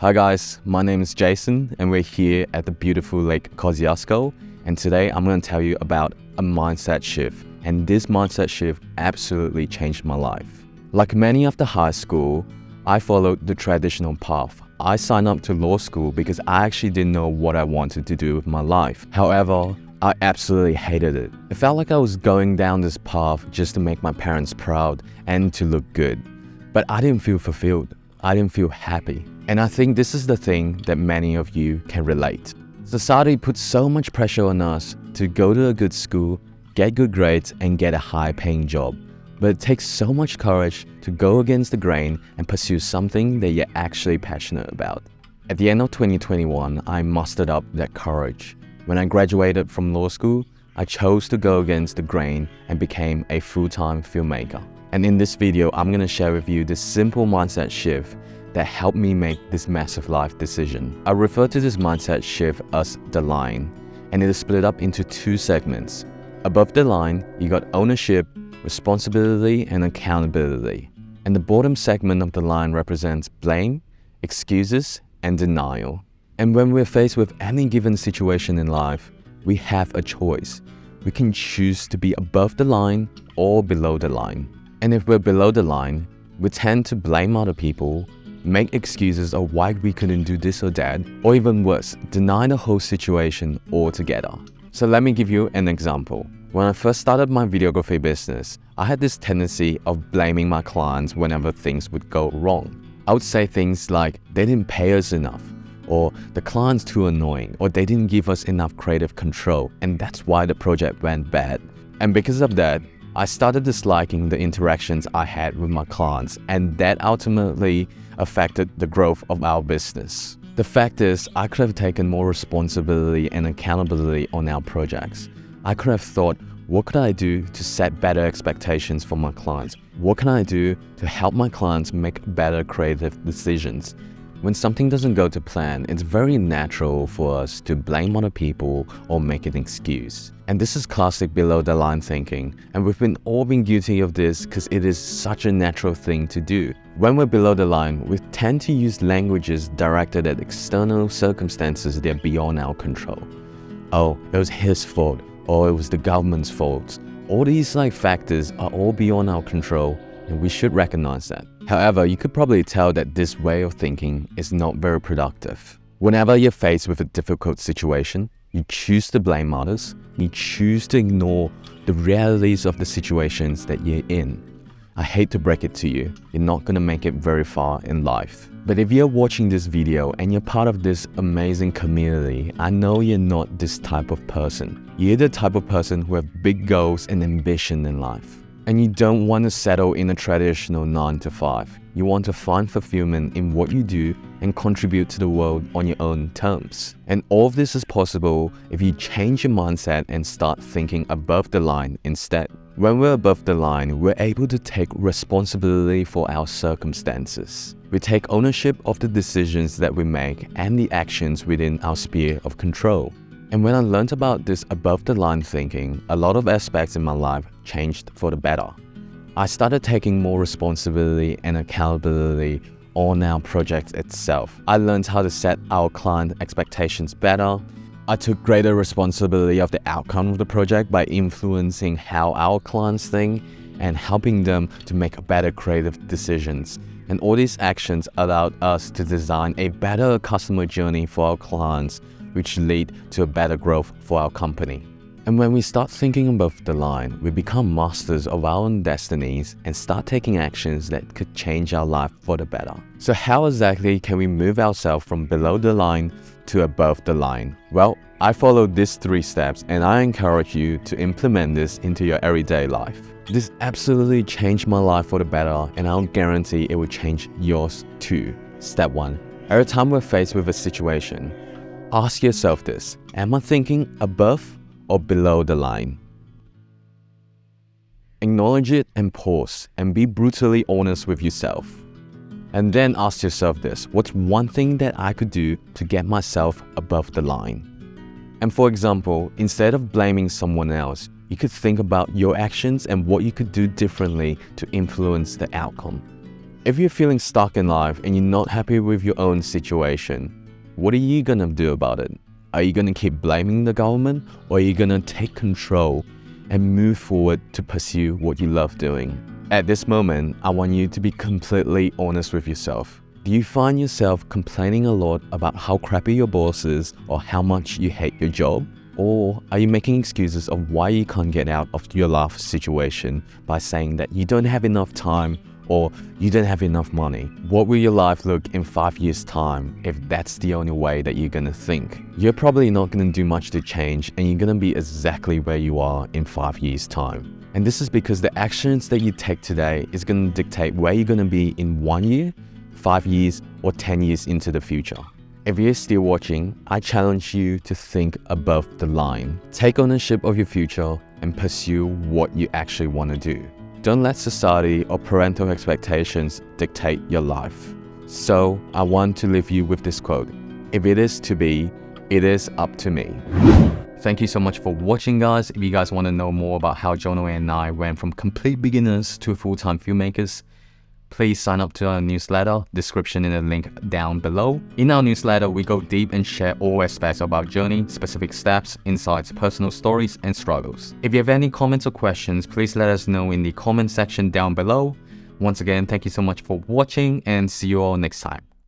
Hi guys, my name is Jason and we're here at the beautiful Lake Kosciuszko, and today I'm going to tell you about a mindset shift, and this mindset shift absolutely changed my life. Like many after high school, I followed the traditional path. I signed up to law school because I actually didn't know what I wanted to do with my life. However, I absolutely hated it. It felt like I was going down this path just to make my parents proud and to look good. But I didn't feel fulfilled. I didn't feel happy. And I think this is the thing that many of you can relate. Society puts so much pressure on us to go to a good school, get good grades, and get a high-paying job. But it takes so much courage to go against the grain and pursue something that you're actually passionate about. At the end of 2021, I mustered up that courage. When I graduated from law school, I chose to go against the grain and became a full-time filmmaker. And in this video, I'm going to share with you this simple mindset shift that helped me make this massive life decision. I refer to this mindset shift as the line, and it is split up into two segments. Above the line, you got ownership, responsibility, and accountability. And the bottom segment of the line represents blame, excuses, and denial. And when we're faced with any given situation in life, we have a choice. We can choose to be above the line or below the line. And if we're below the line, we tend to blame other people, make excuses of why we couldn't do this or that, or even worse, deny the whole situation altogether. So let me give you an example. When I first started my videography business, I had this tendency of blaming my clients whenever things would go wrong. I would say things like, they didn't pay us enough, or the client's too annoying, or they didn't give us enough creative control, and that's why the project went bad. And because of that, I started disliking the interactions I had with my clients, and that ultimately affected the growth of our business. The fact is, I could have taken more responsibility and accountability on our projects. I could have thought, what could I do to set better expectations for my clients? What can I do to help my clients make better creative decisions? When something doesn't go to plan, it's very natural for us to blame other people or make an excuse. And this is classic below the line thinking, and we've all been guilty of this because it is such a natural thing to do. When we're below the line, we tend to use languages directed at external circumstances that are beyond our control. Oh, it was his fault, or it was the government's fault. All these factors are all beyond our control, and we should recognize that. However, you could probably tell that this way of thinking is not very productive. Whenever you're faced with a difficult situation, you choose to blame others, you choose to ignore the realities of the situations that you're in. I hate to break it to you, you're not going to make it very far in life. But if you're watching this video and you're part of this amazing community, I know you're not this type of person. You're the type of person who have big goals and ambition in life. And you don't want to settle in a traditional 9-to-5. You want to find fulfillment in what you do and contribute to the world on your own terms. And all of this is possible if you change your mindset and start thinking above the line instead. When we're above the line, we're able to take responsibility for our circumstances. We take ownership of the decisions that we make and the actions within our sphere of control. And when I learned about this above the line thinking, a lot of aspects in my life changed for the better. I started taking more responsibility and accountability on our project itself. I learned how to set our client expectations better. I took greater responsibility of the outcome of the project by influencing how our clients think and helping them to make better creative decisions. And all these actions allowed us to design a better customer journey for our clients, which lead to a better growth for our company. And when we start thinking above the line, we become masters of our own destinies and start taking actions that could change our life for the better. So how exactly can we move ourselves from below the line to above the line? Well, I followed these 3 steps, and I encourage you to implement this into your everyday life. This absolutely changed my life for the better, and I'll guarantee it will change yours too. Step 1. Every time we're faced with a situation, ask yourself this: am I thinking above or below the line? Acknowledge it and pause and be brutally honest with yourself. And then ask yourself this: what's one thing that I could do to get myself above the line? And for example, instead of blaming someone else, you could think about your actions and what you could do differently to influence the outcome. If you're feeling stuck in life and you're not happy with your own situation, what are you gonna do about it? Are you gonna keep blaming the government, or are you gonna take control and move forward to pursue what you love doing? At this moment, I want you to be completely honest with yourself. Do you find yourself complaining a lot about how crappy your boss is or how much you hate your job? Or are you making excuses of why you can't get out of your life situation by saying that you don't have enough time or you don't have enough money? What will your life look in 5 years' time if that's the only way that you're gonna think? You're probably not gonna do much to change, and you're gonna be exactly where you are in 5 years' time. And this is because the actions that you take today is gonna dictate where you're gonna be in 1 year, 5 years, or 10 years into the future. If you're still watching, I challenge you to think above the line. Take ownership of your future and pursue what you actually want to do. Don't let society or parental expectations dictate your life. So I want to leave you with this quote: if it is to be, it is up to me. Thank you so much for watching, guys. If you guys want to know more about how Jono and I went from complete beginners to full-time filmmakers, please sign up to our newsletter, description in the link down below. In our newsletter, we go deep and share all aspects of our journey, specific steps, insights, personal stories, and struggles. If you have any comments or questions, please let us know in the comment section down below. Once again, thank you so much for watching, and see you all next time.